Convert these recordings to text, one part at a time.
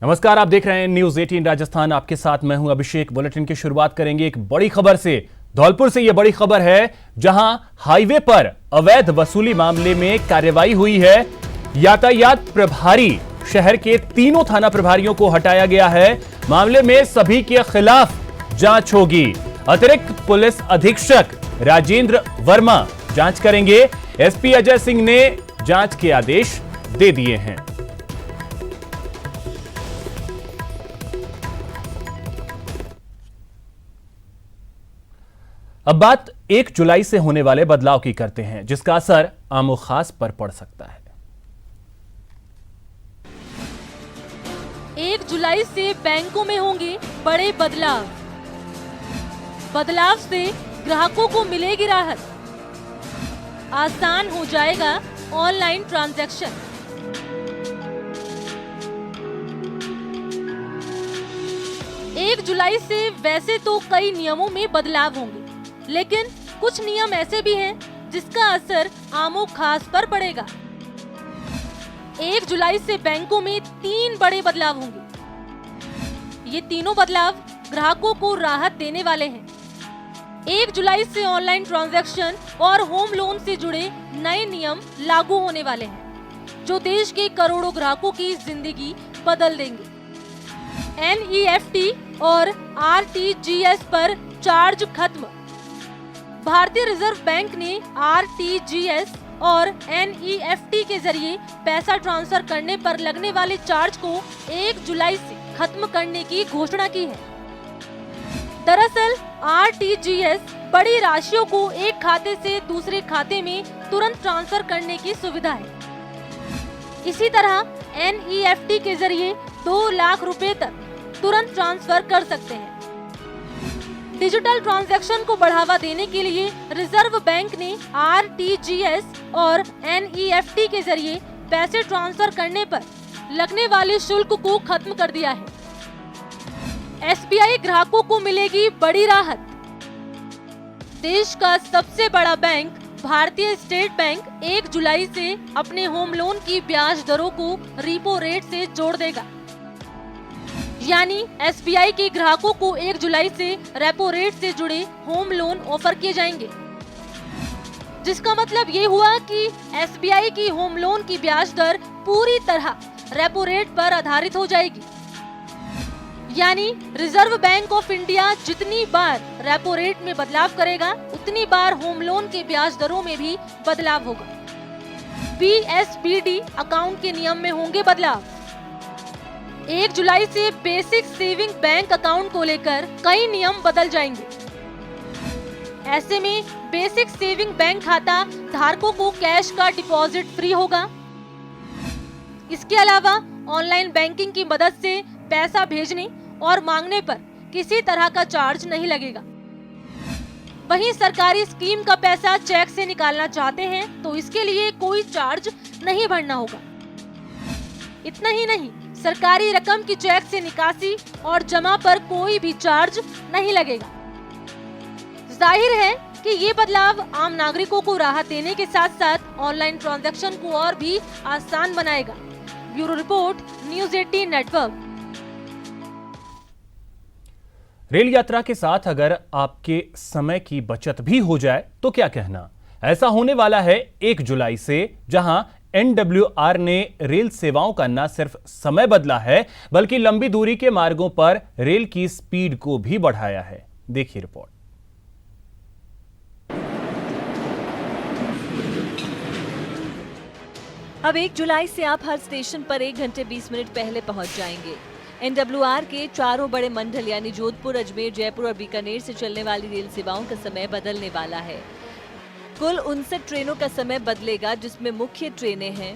नमस्कार, आप देख रहे हैं न्यूज 18 राजस्थान। आपके साथ मैं हूं अभिषेक। बुलेटिन की शुरुआत करेंगे एक बड़ी खबर से। धौलपुर से यह बड़ी खबर है, जहां हाईवे पर अवैध वसूली मामले में कार्रवाई हुई है। यातायात प्रभारी शहर के तीनों थाना प्रभारियों को हटाया गया है। मामले में सभी के खिलाफ जांच होगी। अतिरिक्त पुलिस अधीक्षक राजेंद्र वर्मा जांच करेंगे। एसपी अजय सिंह ने जांच के आदेश दे दिए हैं। अब बात 1 जुलाई से होने वाले बदलाव की करते हैं, जिसका असर आम व खास पर पड़ सकता है। 1 जुलाई से बैंकों में होंगे बड़े बदलाव। बदलाव से ग्राहकों को मिलेगी राहत। आसान हो जाएगा ऑनलाइन ट्रांजैक्शन। एक जुलाई से वैसे तो कई नियमों में बदलाव होंगे, लेकिन कुछ नियम ऐसे भी हैं जिसका असर आमो खास पर पड़ेगा। 1 जुलाई से बैंकों में 3 बड़े बदलाव होंगे। ये तीनों बदलाव ग्राहकों को राहत देने वाले हैं। 1 जुलाई से ऑनलाइन ट्रांजैक्शन और होम लोन से जुड़े नए नियम लागू होने वाले हैं, जो देश के करोड़ों ग्राहकों की जिंदगी बदल देंगे। NEFT और RTGS पर चार्ज खत्म। भारतीय रिजर्व बैंक ने RTGS और NEFT के जरिए पैसा ट्रांसफर करने पर लगने वाले चार्ज को 1 जुलाई से खत्म करने की घोषणा की है। दरअसल RTGS बड़ी राशियों को एक खाते से दूसरे खाते में तुरंत ट्रांसफर करने की सुविधा है। इसी तरह NEFT के जरिए 2 लाख रुपए तक तुरंत ट्रांसफर कर सकते हैं। डिजिटल ट्रांजैक्शन को बढ़ावा देने के लिए रिजर्व बैंक ने RTGS और NEFT के जरिए पैसे ट्रांसफर करने पर लगने वाले शुल्क को खत्म कर दिया है। SBI ग्राहकों को मिलेगी बड़ी राहत। देश का सबसे बड़ा बैंक भारतीय स्टेट बैंक 1 जुलाई से अपने होम लोन की ब्याज दरों को रेपो रेट से जोड़ देगा। यानी SBI के ग्राहकों को 1 जुलाई से रेपो रेट से जुड़े होम लोन ऑफर किए जाएंगे, जिसका मतलब ये हुआ कि SBI की होम लोन की ब्याज दर पूरी तरह रेपो रेट पर आधारित हो जाएगी। यानी रिजर्व बैंक ऑफ इंडिया जितनी बार रेपो रेट में बदलाव करेगा, उतनी बार होम लोन के ब्याज दरों में भी बदलाव होगा। BSBD अकाउंट के नियम में होंगे बदलाव। 1 जुलाई से बेसिक सेविंग बैंक अकाउंट को लेकर कई नियम बदल जाएंगे। ऐसे में बेसिक सेविंग बैंक खाता धारकों को कैश का डिपॉजिट फ्री होगा। इसके अलावा ऑनलाइन बैंकिंग की मदद से पैसा भेजने और मांगने पर किसी तरह का चार्ज नहीं लगेगा। वहीं सरकारी स्कीम का पैसा चेक से निकालना चाहते हैं तो इसके लिए कोई चार्ज नहीं भरना होगा। इतना ही नहीं, सरकारी रकम की चेक से निकासी और जमा पर कोई भी चार्ज नहीं लगेगा। जाहिर है कि ये बदलाव आम नागरिकों को राहत देने के साथ साथ ऑनलाइन ट्रांजैक्शन को और भी आसान बनाएगा। Bureau report, news 18 network. Rail यात्रा के साथ अगर आपके समय की बचत भी हो जाए तो क्या कहना। ऐसा होने वाला है 1 जुलाई से, जहां NWR ने रेल सेवाओं का न सिर्फ समय बदला है, बल्कि लंबी दूरी के मार्गों पर रेल की स्पीड को भी बढ़ाया है। देखिए रिपोर्ट। अब 1 जुलाई से आप हर स्टेशन पर 1 घंटे 20 मिनट पहले पहुंच जाएंगे। NWR के चारों बड़े मंडल यानी जोधपुर, अजमेर, जयपुर और बीकानेर से चलने वाली रेल सेवाओं का समय बदलने वाला है। कुल 59 ट्रेनों का समय बदलेगा, जिसमें मुख्य ट्रेनें हैं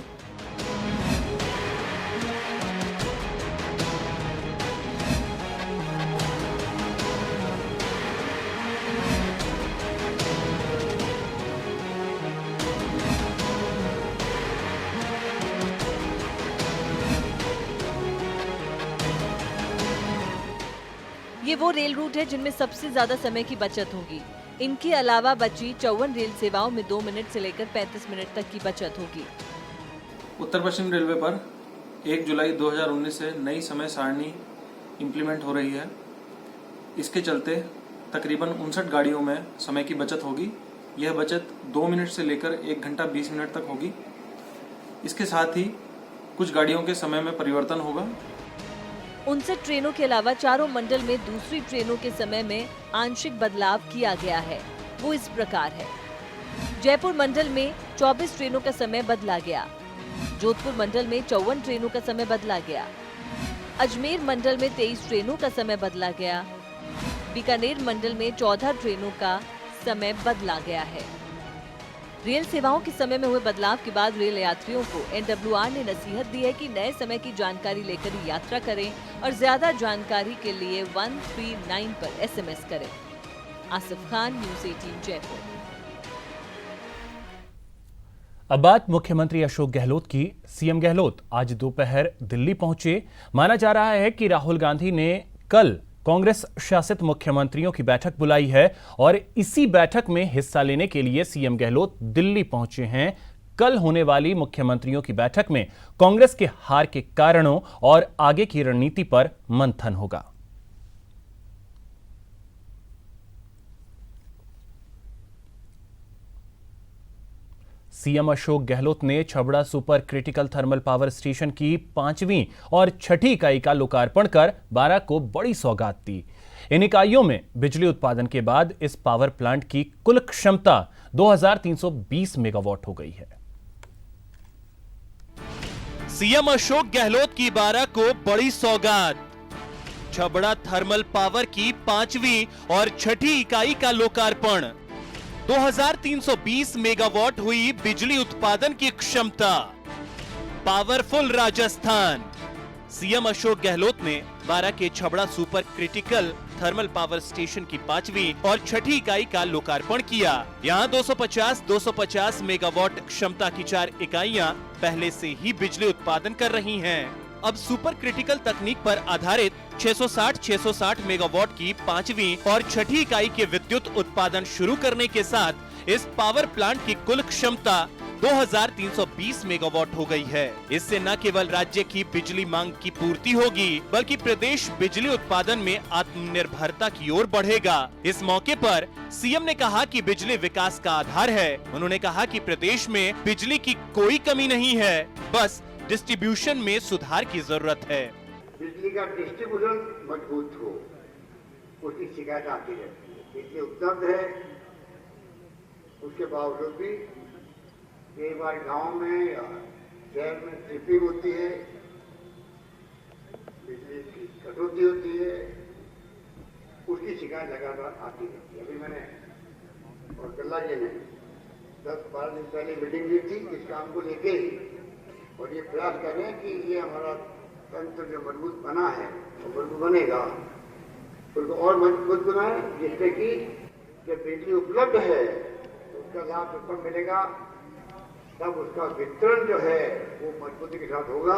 ये वो रेल रूट है जिनमें सबसे ज्यादा समय की बचत होगी। इनके अलावा बची 54 रेल सेवाओं में 2 मिनट से लेकर 35 मिनट तक की बचत होगी। उत्तर पश्चिम रेलवे पर 1 जुलाई 2019 से नई समय सारणी इम्प्लीमेंट हो रही है। इसके चलते तकरीबन 59 गाड़ियों में समय की बचत होगी। यह बचत 2 मिनट से लेकर 1 घंटा 20 मिनट तक होगी। इसके साथ ही कुछ गाड़ियों के समय में परिवर्तन होगा। 59 ट्रेनों के अलावा चारों मंडल में दूसरी ट्रेनों के समय में आंशिक बदलाव किया गया है। वो इस प्रकार है। जयपुर मंडल में 24 ट्रेनों का समय बदला गया। जोधपुर मंडल में 54 ट्रेनों का समय बदला गया। अजमेर मंडल में 23 ट्रेनों का समय बदला गया। बीकानेर मंडल में 14 ट्रेनों का समय बदला गया है। रेल सेवाओं के समय में हुए बदलाव के बाद रेल यात्रियों को NWR ने नसीहत दी है कि नए समय की जानकारी लेकर ही यात्रा करें और ज्यादा जानकारी के लिए 139 पर SMS करें। आसिफ खान, न्यूज़ 18 जयपुर। अब बात मुख्यमंत्री अशोक गहलोत की। सीएम गहलोत आज दोपहर दिल्ली पहुंचे। माना जा रहा है कि राहुल गांधी ने कल कांग्रेस शासित मुख्यमंत्रियों की बैठक बुलाई है और इसी बैठक में हिस्सा लेने के लिए सीएम गहलोत दिल्ली पहुंचे हैं। कल होने वाली मुख्यमंत्रियों की बैठक में कांग्रेस के हार के कारणों और आगे की रणनीति पर मंथन होगा। सीएम अशोक गहलोत ने Chhabra super critical thermal power station की 5वीं और 6ठी इकाई का लोकार्पण कर 12 को बड़ी सौगात दी। इन इकाइयों में बिजली उत्पादन के बाद इस पावर प्लांट की कुल क्षमता 2320 मेगावाट हो गई है। सीएम अशोक गहलोत की 12 को बड़ी सौगात। छबड़ा थर्मल पावर की 5वीं और 6ठी इकाई का लोकार्पण। 2320 मेगावाट हुई बिजली उत्पादन की क्षमता। पावरफुल राजस्थान। सीएम अशोक गहलोत ने 12 के Chhabra super critical thermal power station की 5वीं और 6ठी इकाई का लोकार्पण किया। यहां 250 मेगावाट क्षमता की 4 इकाइयां पहले से ही बिजली उत्पादन कर रही हैं। अब सुपर क्रिटिकल तकनीक पर आधारित 660 मेगावाट की 5वीं और 6ठी इकाई के विद्युत उत्पादन शुरू करने के साथ इस पावर प्लांट की कुल क्षमता 2320 मेगावाट हो गई है। इससे न केवल राज्य की बिजली मांग की पूर्ति होगी, बल्कि प्रदेश बिजली उत्पादन में आत्मनिर्भरता की ओर बढ़ेगा। इस मौके पर सीएम ने कहा कि बिजली विकास का आधार है। उन्होंने कहा कि प्रदेश में बिजली की कोई कमी नहीं है, बस डिस्ट्रीब्यूशन में सुधार की जरूरत है। बिजली का डिस्ट्रीब्यूशन मजबूत हो, उसकी शिकायत आती रहती है। बिजली उपलब्ध है, उसके बावजूद भी कई बार गांव में या शहर में ट्रिपिंग होती है, बिजली की कटौती होती है, उसकी शिकायत लगातार आती रहती है। अभी मैंने और कल्ला जी ने 10-12 दिन पहले मीटिंग ली थी इस काम को लेके, और ये प्रयास कर रहे हैं कि ये हमारा तंत्र जो मजबूत बना है वो मजबूत बनेगा, उसको और मजबूत बनाए, जिससे कि जब बिजली उपलब्ध है उसका लाभ सबको मिलेगा, तब उसका वितरण जो है वो मजबूती के साथ होगा।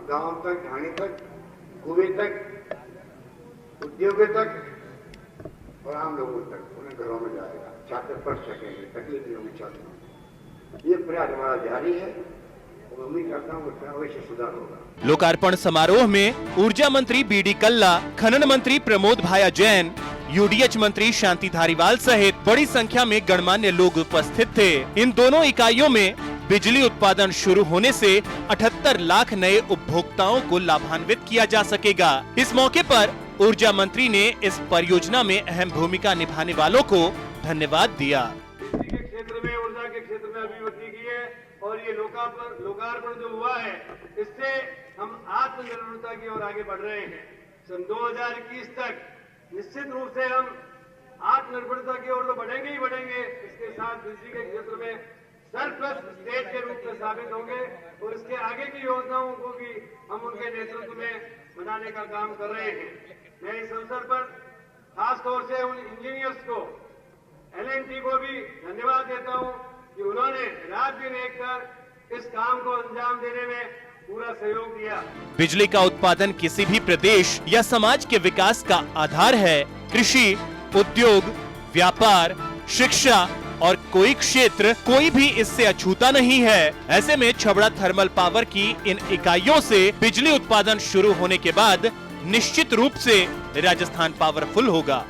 गांव तक, ढाणी तक, कुएं तक, उद्योगों तक और आम लोगों तक, उन्हें घरों में जाएगा, छात्र पढ़ सकेंगे, तकलीफ नहीं होगी छात्रों। ये प्रयास हमारा जारी है, उम्मीद करता हूँ उसमें अवश्य सुधार होगा। लोकार्पण समारोह में ऊर्जा मंत्री बीडी कल्ला, खनन मंत्री प्रमोद भाया जैन, यूडीएच मंत्री शांति धारीवाल सहित बड़ी संख्या में गणमान्य लोग उपस्थित थे। इन दोनों इकाइयों में बिजली उत्पादन शुरू होने से 78 लाख नए उपभोक्ताओं को लाभान्वित किया जा सकेगा। इस मौके पर ऊर्जा मंत्री ने इस परियोजना में अहम भूमिका निभाने वालों को धन्यवाद दिया। बिजली के क्षेत्र में, ऊर्जा के क्षेत्र में अभिवृद्धि की है और ये लोकार्पण जो हुआ है, इससे हम आत्मनिर्भरता की ओर आगे बढ़ रहे हैं। सन 2021 तक निश्चित रूप से हम आत्मनिर्भरता की ओर तो बढ़ेंगे ही बढ़ेंगे, इसके साथ बिजली के क्षेत्र में सरप्लस स्टेट के रूप में साबित होंगे और इसके आगे की योजनाओं को भी हम उनके नेतृत्व में बनाने का काम कर रहे हैं। मैं इस अवसर पर खास तौर से उन इंजीनियर्स को, L&T को भी धन्यवाद देता हूं कि उन्होंने रात दिन एक कर इस काम को अंजाम देने में पूरा सहयोग दिया। बिजली का उत्पादन किसी भी प्रदेश या समाज के विकास का आधार है। कृषि, उद्योग, व्यापार, शिक्षा और कोई क्षेत्र कोई भी इससे अछूता नहीं है। ऐसे में छबड़ा थर्मल पावर की इन इकाइयों से बिजली उत्पादन शुरू होने के बाद निश्चित रूप से राजस्थान पावरफुल होगा।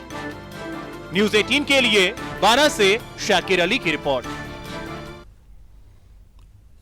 न्यूज 18 के लिए 12 से शाकिर अली की रिपोर्ट।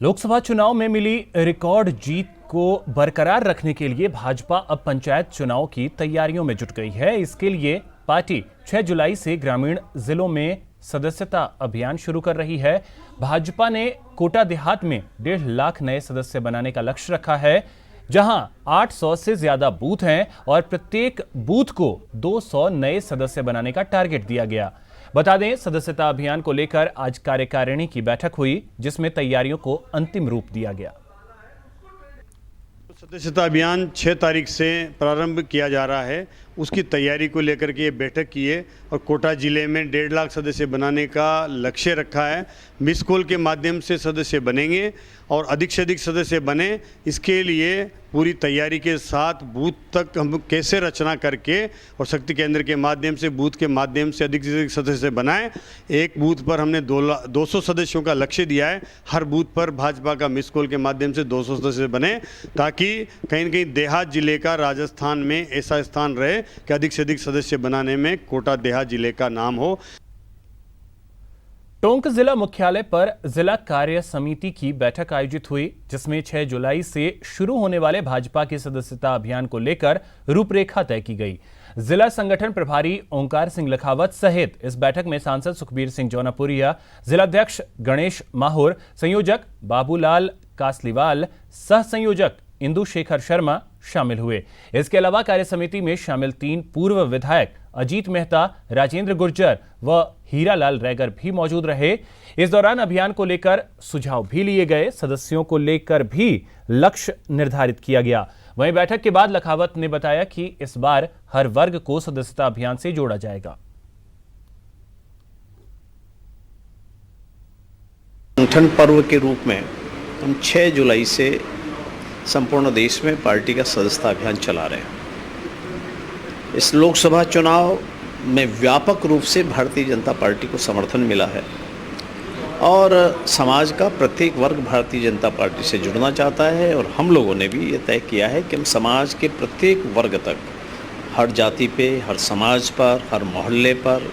लोकसभा चुनाव में मिली रिकॉर्ड जीत को बरकरार रखने के लिए भाजपा अब पंचायत चुनाव की तैयारियों में जुट गई है। इसके लिए पार्टी 6 जुलाई से ग्रामीण जिलों में सदस्यता अभियान शुरू कर रही है। भाजपा ने कोटा देहात में 1.5 लाख नए सदस्य बनाने का लक्ष्य रखा है, जहां 800 से ज्यादा बूथ हैं और प्रत्येक बूथ को 200 नए सदस्य बनाने का टारगेट दिया गया। बता दें, सदस्यता अभियान को लेकर आज कार्यकारिणी की बैठक हुई, जिसमें तैयारियों को अंतिम रूप दिया गया। सदस्यता अभियान 6 तारीख से प्रारंभ किया जा रहा है। उसकी तैयारी को लेकर के ये बैठक की है और कोटा जिले में 1.5 लाख सदस्य बनाने का लक्ष्य रखा है। मिस कॉल के माध्यम से सदस्य बनेंगे और अधिक से अधिक सदस्य बने, इसके लिए पूरी तैयारी के साथ बूथ तक हम कैसे रचना करके और शक्ति केंद्र के माध्यम से बूथ के माध्यम से अधिक सदस्य बनाएं। एक बूथ पर हमने 200 सदस्यों का लक्ष्य दिया है। हर बूथ पर भाजपा का मिस कॉल के माध्यम से 200 सदस्य बने, ताकि कहीं न कहीं देहात जिले का राजस्थान में ऐसा स्थान रहे कि अधिक से अधिक सदस्य बनाने में कोटा देहात जिले का नाम हो। टोंक जिला मुख्यालय पर जिला कार्य समिति की बैठक आयोजित हुई, जिसमें 6 जुलाई से शुरू होने वाले भाजपा के सदस्यता अभियान को लेकर रूपरेखा तय की गई। जिला संगठन प्रभारी ओंकार सिंह लखावत सहित इस बैठक में सांसद सुखबीर सिंह जौनापुरिया, जिलाध्यक्ष गणेश माहुर, संयोजक बाबूलाल कासलीवाल, सह संयोजक इंदु शेखर शर्मा शामिल हुए। इसके अलावा कार्य समिति में शामिल 3 पूर्व विधायक अजीत मेहता, राजेंद्र गुर्जर व हीरालाल रैगर भी मौजूद रहे। इस दौरान अभियान को लेकर सुझाव भी लिए गए। सदस्यों को लेकर भी लक्ष्य निर्धारित किया गया। वहीं बैठक के बाद लखावत ने बताया कि इस बार हर वर्ग को सदस्यता अभियान से जोड़ा जाएगा। संगठन पर्व के रूप में हम 6 जुलाई से संपूर्ण देश में पार्टी का सदस्यता अभियान चला रहे हैं। इस लोकसभा चुनाव में व्यापक रूप से भारतीय जनता पार्टी को समर्थन मिला है और समाज का प्रत्येक वर्ग भारतीय जनता पार्टी से जुड़ना चाहता है। और हम लोगों ने भी ये तय किया है कि हम समाज के प्रत्येक वर्ग तक, हर जाति पे, हर समाज पर, हर मोहल्ले पर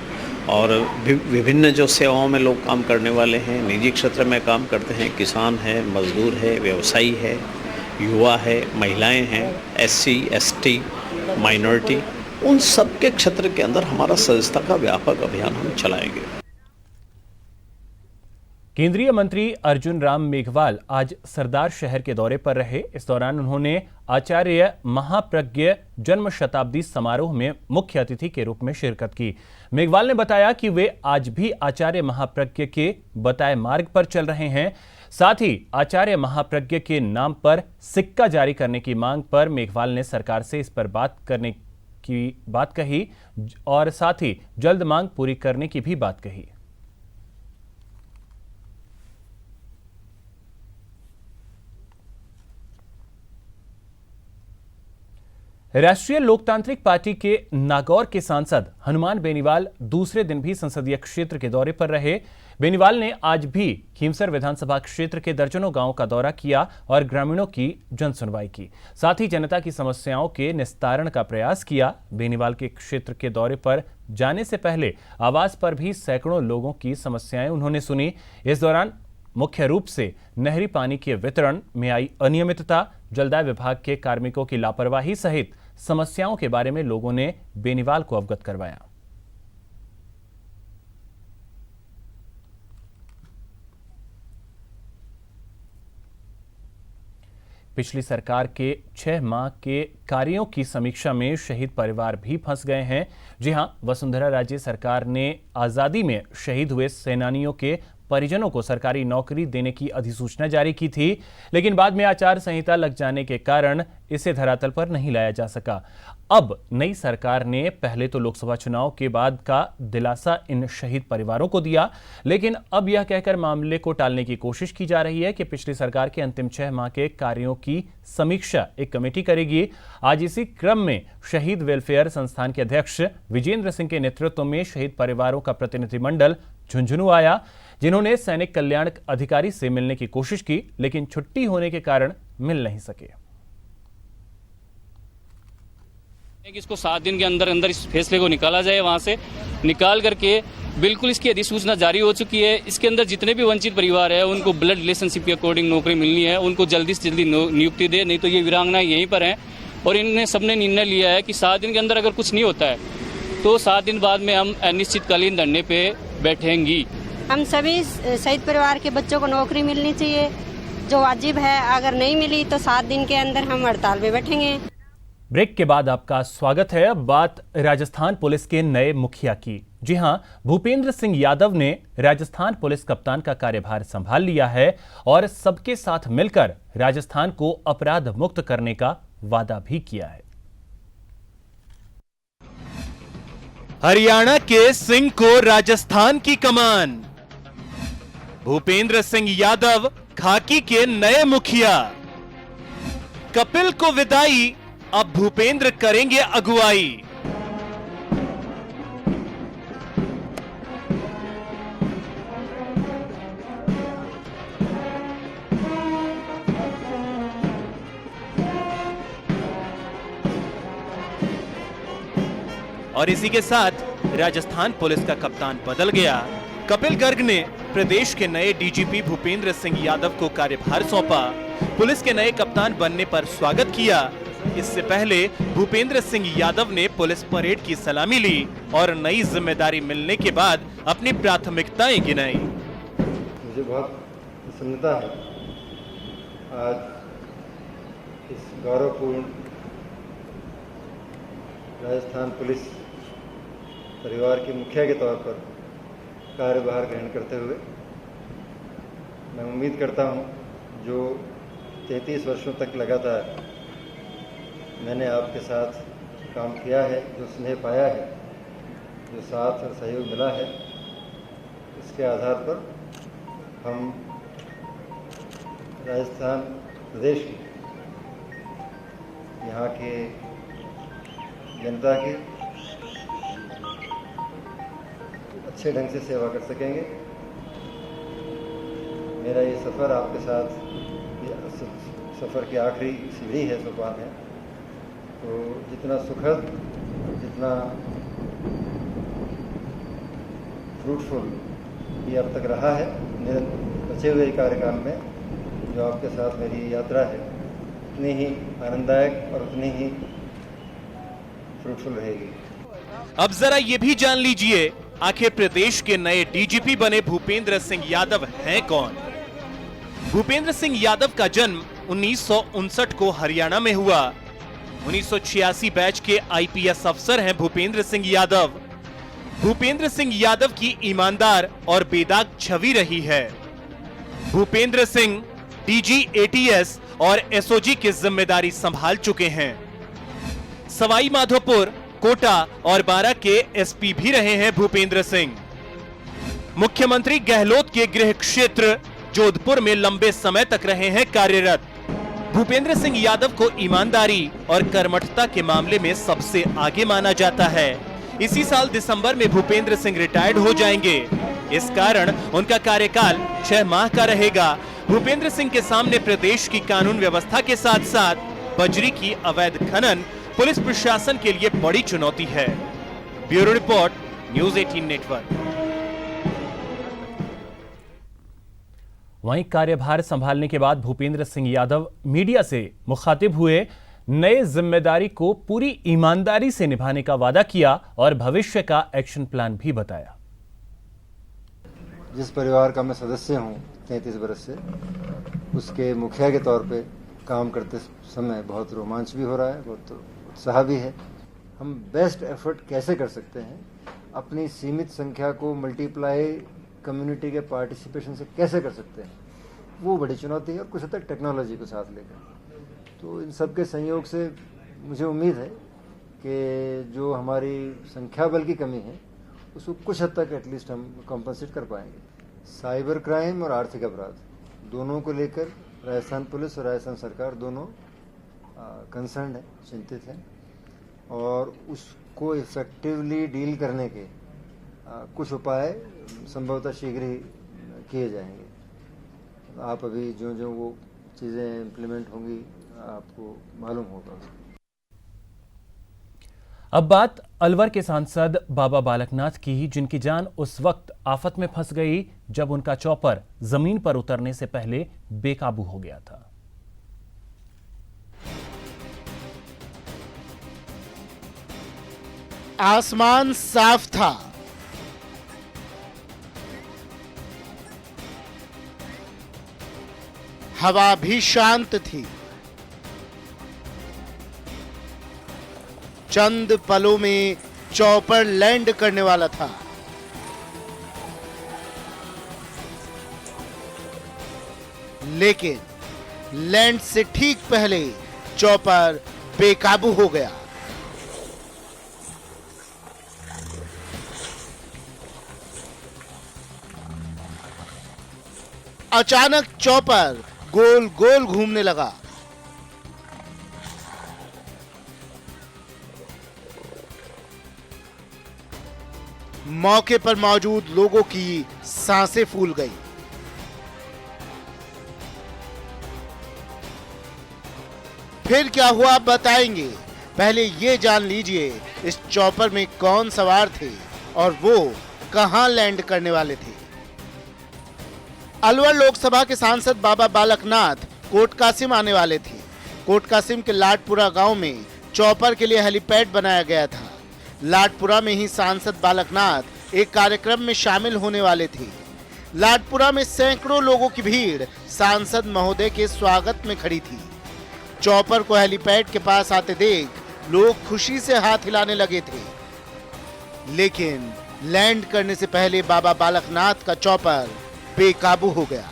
और विभिन्न जो सेवाओं में लोग काम करने वाले हैं, निजी क्षेत्र में काम करते हैं, किसान हैं, मजदूर है, व्यवसायी है, युवा है, महिलाएं हैं, SC, ST, माइनॉरिटी, उन सब के क्षेत्र के अंदर हमारा सदस्यता का व्यापक अभियान हम चलाएंगे। केंद्रीय मंत्री अर्जुन राम मेघवाल आज सरदार शहर के दौरे पर रहे। इस दौरान उन्होंने आचार्य महाप्रज्ञ जन्म शताब्दी समारोह में मुख्य अतिथि के रूप में शिरकत की। मेघवाल ने बताया कि वे आज भी आचार्य महाप्रज्ञ के बताए मार्ग पर चल रहे हैं। साथ ही आचार्य महाप्रज्ञ के नाम पर सिक्का जारी करने की मांग पर मेघवाल ने सरकार से इस पर बात करने की बात कही और साथ ही जल्द मांग पूरी करने की भी बात कही। राष्ट्रीय लोकतांत्रिक पार्टी के नागौर के सांसद हनुमान बेनीवाल दूसरे दिन भी संसदीय क्षेत्र के दौरे पर रहे। बेनीवाल ने आज भी खीमसर विधानसभा क्षेत्र के दर्जनों गांवों का दौरा किया और ग्रामीणों की जनसुनवाई की, साथ ही जनता की समस्याओं के निस्तारण का प्रयास किया। बेनीवाल के क्षेत्र के दौरे पर जाने से पहले आवास पर भी सैकड़ों लोगों की समस्याएं उन्होंने सुनी। इस दौरान मुख्य रूप से नहरी पानी के वितरण में आई अनियमितता, जलदाय विभाग के कार्मिकों की लापरवाही सहित समस्याओं के बारे में लोगों ने बेनीवाल को अवगत करवाया। पिछली सरकार के 6 माह के कार्यों की समीक्षा में शहीद परिवार भी फंस गए हैं। जी हां, वसुंधरा राजे सरकार ने आजादी में शहीद हुए सेनानियों के परिजनों को सरकारी नौकरी देने की अधिसूचना जारी की थी, लेकिन बाद में आचार संहिता लग जाने के कारण इसे धरातल पर नहीं लाया जा सका। अब नई सरकार ने पहले तो लोकसभा चुनाव के बाद का दिलासा इन शहीद परिवारों को दिया, लेकिन अब यह कहकर मामले को टालने की कोशिश की जा रही है कि पिछली सरकार के अंतिम 6 माह के कार्यों की समीक्षा एक कमेटी करेगी। आज इसी क्रम में शहीद वेलफेयर संस्थान के अध्यक्ष विजेंद्र सिंह के नेतृत्व में शहीद परिवारों का प्रतिनिधिमंडल झुंझुनू आया, जिन्होंने सैनिक कल्याण अधिकारी से मिलने की कोशिश की, लेकिन छुट्टी होने के कारण मिल नहीं सके। इसको 7 दिन के अंदर अंदर इस फैसले को निकाला जाए, वहां से निकाल करके बिल्कुल इसकी अधिसूचना जारी हो चुकी है। इसके अंदर जितने भी वंचित परिवार है उनको ब्लड रिलेशनशिप के अकॉर्डिंग नौकरी मिलनी है, उनको जल्दी से जल्दी नियुक्ति दे, नहीं तो ये वीरांगना यहीं पर हैं। और इनने सबने निर्णय लिया है कि 7 दिन के अंदर अगर कुछ नहीं होता है तो 7 दिन बाद में हम अनिश्चितकालीन धरने पे बैठेंगी। हम सभी शहीद परिवार के बच्चों को नौकरी मिलनी चाहिए जो वाजिब है, अगर नहीं मिली तो 7 दिन के अंदर हम हड़ताल पे बैठेंगे। ब्रेक के बाद आपका स्वागत है। अब बात राजस्थान पुलिस के नए मुखिया की। जी हां, भूपेंद्र सिंह यादव ने राजस्थान पुलिस कप्तान का कार्यभार संभाल लिया है और सबके साथ मिलकर राजस्थान को अपराध मुक्त करने का वादा भी किया है। हरियाणा के सिंह को राजस्थान की कमान। भूपेंद्र सिंह यादव खाकी के नए मुखिया। कपिल को विदाई, अब भूपेंद्र करेंगे अगुवाई। और इसी के साथ राजस्थान पुलिस का कप्तान बदल गया। कपिल गर्ग ने प्रदेश के नए डीजीपी भूपेंद्र सिंह यादव को कार्यभार सौंपा। पुलिस के नए कप्तान बनने पर स्वागत किया। इससे पहले भूपेंद्र सिंह यादव ने पुलिस परेड की सलामी ली और नई जिम्मेदारी मिलने के बाद अपनी प्राथमिकताएं गिनाई। मुझे बहुत प्रसन्नता है आज इस गौरवपूर्ण राजस्थान पुलिस परिवार के मुखिया के तौर पर कार्यभार ग्रहण करते हुए। मैं उम्मीद करता हूं जो 33 वर्षों तक लगातार मैंने आपके साथ काम किया है, जो स्नेह पाया है, जो साथ और सहयोग मिला है, इसके आधार पर हम राजस्थान प्रदेश की, यहाँ के जनता की अच्छे ढंग से सेवा कर सकेंगे। मेरा ये सफ़र आपके साथ, ये सफ़र की आखिरी सीढ़ी है, सोपान है, तो जितना सुखद, जितना फ्रूटफुल ये अब तक रहा है मेरे बचे हुए कार्यकाल में, जो आपके साथ मेरी यात्रा है, उतनी ही आनंददायक और उतनी ही फ्रूटफुल रहेगी। अब जरा ये भी जान लीजिए, आखिर प्रदेश के नए डीजीपी बने भूपेंद्र सिंह यादव हैं कौन? भूपेंद्र सिंह यादव का जन्म 1959 को हरियाणा में हुआ। 1986 बैच के आईपीएस अफसर हैं भूपेंद्र सिंह यादव। भूपेंद्र सिंह यादव की ईमानदार और बेदाग छवि रही है। भूपेंद्र सिंह डीजी एटीएस और एसओजी की जिम्मेदारी संभाल चुके हैं। सवाई माधोपुर, कोटा और बारां के एसपी भी रहे हैं भूपेंद्र सिंह। मुख्यमंत्री गहलोत के गृह क्षेत्र जोधपुर में लंबे समय तक रहे हैं कार्यरत। भूपेंद्र सिंह यादव को ईमानदारी और कर्मठता के मामले में सबसे आगे माना जाता है। इसी साल दिसंबर में भूपेंद्र सिंह रिटायर्ड हो जाएंगे। इस कारण उनका कार्यकाल 6 माह का रहेगा। भूपेंद्र सिंह के सामने प्रदेश की कानून व्यवस्था के साथ साथ बजरी की अवैध खनन पुलिस प्रशासन के लिए बड़ी चुनौती है। Bureau report, news 18 network. वहीं कार्यभार संभालने के बाद भूपेंद्र सिंह यादव मीडिया से मुखातिब हुए, नए जिम्मेदारी को पूरी ईमानदारी से निभाने का वादा किया और भविष्य का एक्शन प्लान भी बताया। जिस परिवार का मैं सदस्य हूं 33 वर्ष से, उसके मुखिया के तौर पे काम करते समय बहुत रोमांच भी हो रहा है, बहुत उत्साह भी है। हम बेस्ट एफर्ट कैसे कर सकते हैं, अपनी सीमित संख्या को मल्टीप्लाई कम्युनिटी के पार्टिसिपेशन से कैसे कर सकते हैं, वो बड़ी चुनौती है, और कुछ हद तक टेक्नोलॉजी को साथ लेकर। तो इन सब के संयोग से मुझे उम्मीद है कि जो हमारी संख्या बल की कमी है उसको कुछ हद तक एटलीस्ट हम कॉम्पनसेट कर पाएंगे। साइबर क्राइम और आर्थिक अपराध दोनों को लेकर राजस्थान पुलिस और राजस्थान सरकार दोनों कंसर्न है, चिंतित हैं, और उसको इफेक्टिवली डील करने के कुछ उपाय संभवतः शीघ्र ही किए जाएंगे। आप अभी जो जो वो चीज़ें इम्प्लीमेंट होंगी आपको मालूम होगा। अब बात अलवर के सांसद बाबा बालकनाथ की, जिनकी जान उस वक्त आफत में फंस गई जब उनका चॉपर जमीन पर उतरने से पहले बेकाबू हो गया था। आसमान साफ था, हवा भी शांत थी। चंद पलों में चॉपर लैंड करने वाला था। लेकिन लैंड से ठीक पहले चॉपर बेकाबू हो गया। अचानक चॉपर गोल गोल घूमने लगा। मौके पर मौजूद लोगों की सांसें फूल गई। फिर क्या हुआ बताएंगे, पहले ये जान लीजिए इस चॉपर में कौन सवार थे और वो कहां लैंड करने वाले थे। अलवर लोकसभा के सांसद बाबा बालकनाथ कोट कासिम आने वाले थे। कोट कासिम के लाडपुरा गांव में चॉपर के लिए हेलीपैड बनाया गया था। लाडपुरा में ही सांसद बालकनाथ एक कार्यक्रम में शामिल होने वाले थे। लाडपुरा में सैकड़ों लोगों की भीड़ सांसद महोदय के स्वागत में खड़ी थी। चॉपर को हेलीपैड के पास आते देख लोग खुशी से हाथ हिलाने लगे थे। लेकिन लैंड करने से पहले बाबा बालकनाथ का चॉपर बेकाबू हो गया।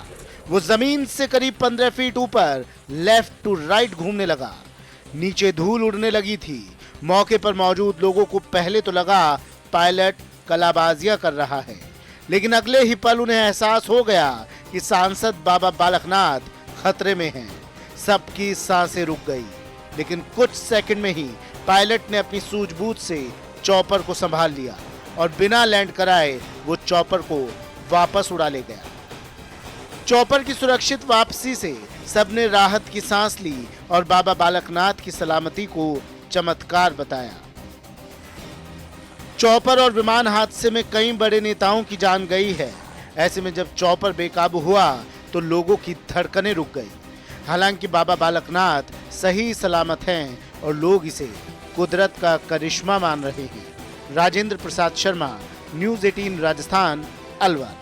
वो जमीन से करीब 15 फीट ऊपर लेफ्ट टू राइट घूमने लगा। नीचे धूल उड़ने लगी थी। मौके पर मौजूद लोगों को पहले तो लगा पायलट कलाबाजियां कर रहा है, लेकिन अगले ही पल उन्हें एहसास हो गया कि सांसद बाबा बालकनाथ खतरे में हैं। सबकी सांसें रुक गई, लेकिन कुछ सेकंड में ही पायलट ने अपनी सूझबूझ से चॉपर को संभाल लिया और बिना लैंड कराए वो चॉपर को वापस उड़ा ले गया। चॉपर की सुरक्षित वापसी से सबने राहत की सांस ली और बाबा बालकनाथ की सलामती को चमत्कार बताया। चॉपर और विमान हादसे में कई बड़े नेताओं की जान गई है। ऐसे में जब चॉपर बेकाबू हुआ तो लोगों की धड़कनें रुक गई। हालांकि बाबा बालकनाथ सही सलामत हैं और लोग इसे कुदरत का करिश्मा मान रहे हैं। राजेंद्र प्रसाद शर्मा, न्यूज़ 18 राजस्थान, अलवर।